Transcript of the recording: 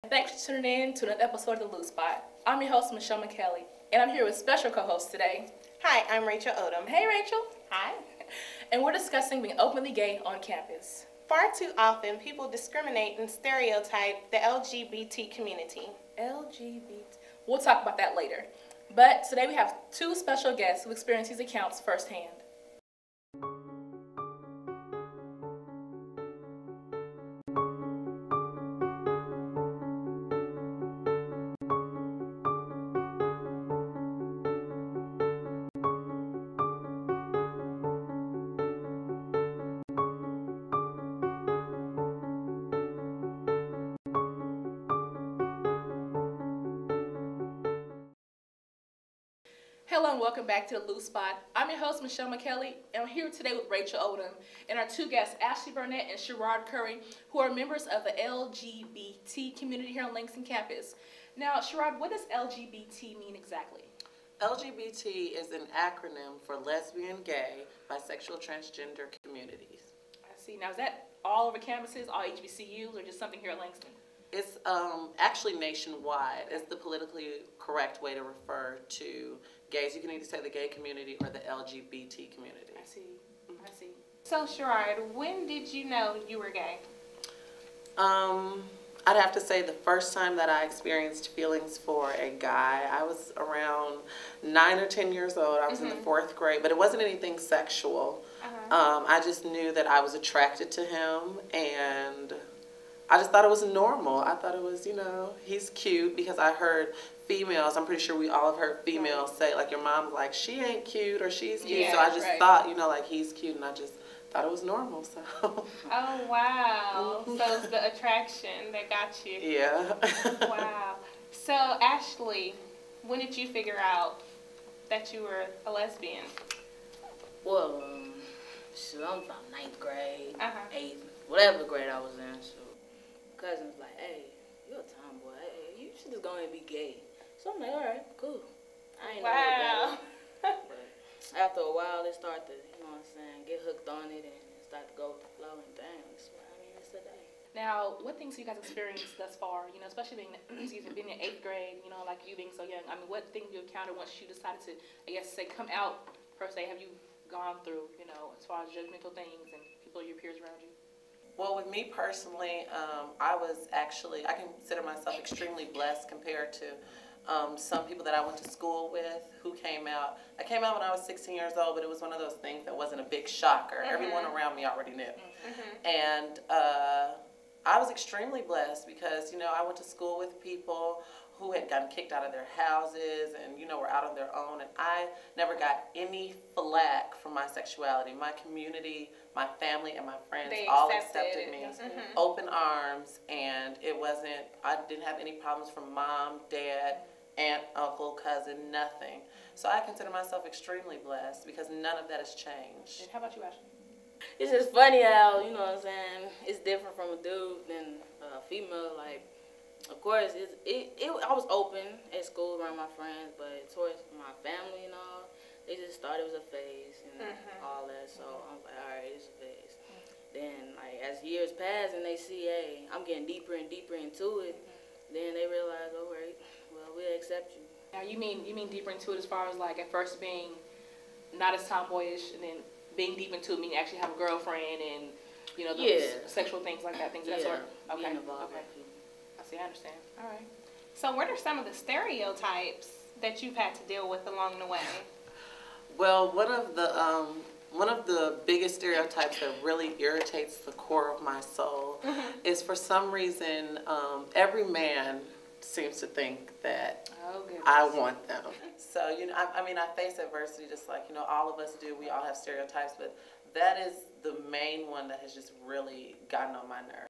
Thanks for tuning in to another episode of The Loose Spot. I'm your host, Michelle McKelly, and I'm here with special co-host today. Hi, I'm Rachel Odom. Hey, Rachel. Hi. And we're discussing being openly gay on campus. Far too often, people discriminate and stereotype the LGBT community. LGBT. We'll talk about that later. But today we have two special guests who experience these accounts firsthand. Hello and welcome back to The Loose Spot. I'm your host, Michelle McKelly, and I'm here today with Rachel Odom and our two guests, Ashley Burnett and Sherrod Curry, who are members of the LGBT community here on Langston campus. Now, Sherrod, what does LGBT mean exactly? LGBT is an acronym for lesbian, gay, bisexual, transgender communities. I see. Now, is that all over campuses, all HBCUs, or just something here at Langston? It's actually nationwide. It's the politically correct way to refer to gays. You can either say the gay community or the LGBT community. I see. I see. So, Sherrod, when did you know you were gay? I'd have to say the first time that I experienced feelings for a guy, I was around 9 or 10 years old. I was in the 4th grade, but it wasn't anything sexual. I just knew that I was attracted to him, and I just thought it was normal. I thought it was, you know, he's cute, because I heard females, I'm pretty sure we all have heard females say, like, your mom's like, she ain't cute or she's cute. Yeah, so I just thought, you know, like, he's cute, and I just thought it was normal. So. Oh, wow. So it's the attraction that got you. Yeah. Wow. So, Ashley, when did you figure out that you were a lesbian? Well, so I'm from 9th grade, 8th, whatever grade I was in. So cousin's like, hey, you're a tomboy. Hey, you should just go ahead and be gay. So I'm like, all right, cool. I ain't know about it. But after a while, it started to, you know what I'm saying, get hooked on it and start to go with the flow and things. But I mean, it's today. Now, what things have you guys experienced thus far? You know, especially being, being in 8th grade, you know, like you being so young. I mean, what things you encountered once you decided to, I guess, say, come out, per se, have you gone through, you know, as far as judgmental things and people, your peers around you? Well, with me personally, I consider myself extremely blessed compared to some people that I went to school with who came out. I came out when I was 16 years old, but it was one of those things that wasn't a big shocker. Everyone around me already knew. And I was extremely blessed because, you know, I went to school with people who had gotten kicked out of their houses and, you know, were out on their own. And I never got any flack from my sexuality. My community, my family, and my friends all accepted me. Open arms, and I didn't have any problems from mom, dad, aunt, uncle, cousin, nothing. So I consider myself extremely blessed because none of that has changed. And how about you, Ashley? It's just funny how, you know what I'm saying, it's different from a dude than a female. Like, of course, I was open at school around my friends, but towards my family and all, they just thought it was a phase and all that. So I'm like, all right, it's a phase. Then, like, as years pass and they see, hey, I'm getting deeper and deeper into it, then they realize, all right, well, we'll accept you. Now, you mean deeper into it as far as, like, at first being not as tomboyish and then being deep into it, meaning actually have a girlfriend and, you know, those sexual things like that, things of that sort? Okay. Okay. I see, I understand. All right. So what are some of the stereotypes that you've had to deal with along the way? Well, one of the biggest stereotypes that really irritates the core of my soul is, for some reason, every man seems to think that I want them. So, you know, I mean, I face adversity just like, you know, all of us do. We all have stereotypes, but that is the main one that has just really gotten on my nerves.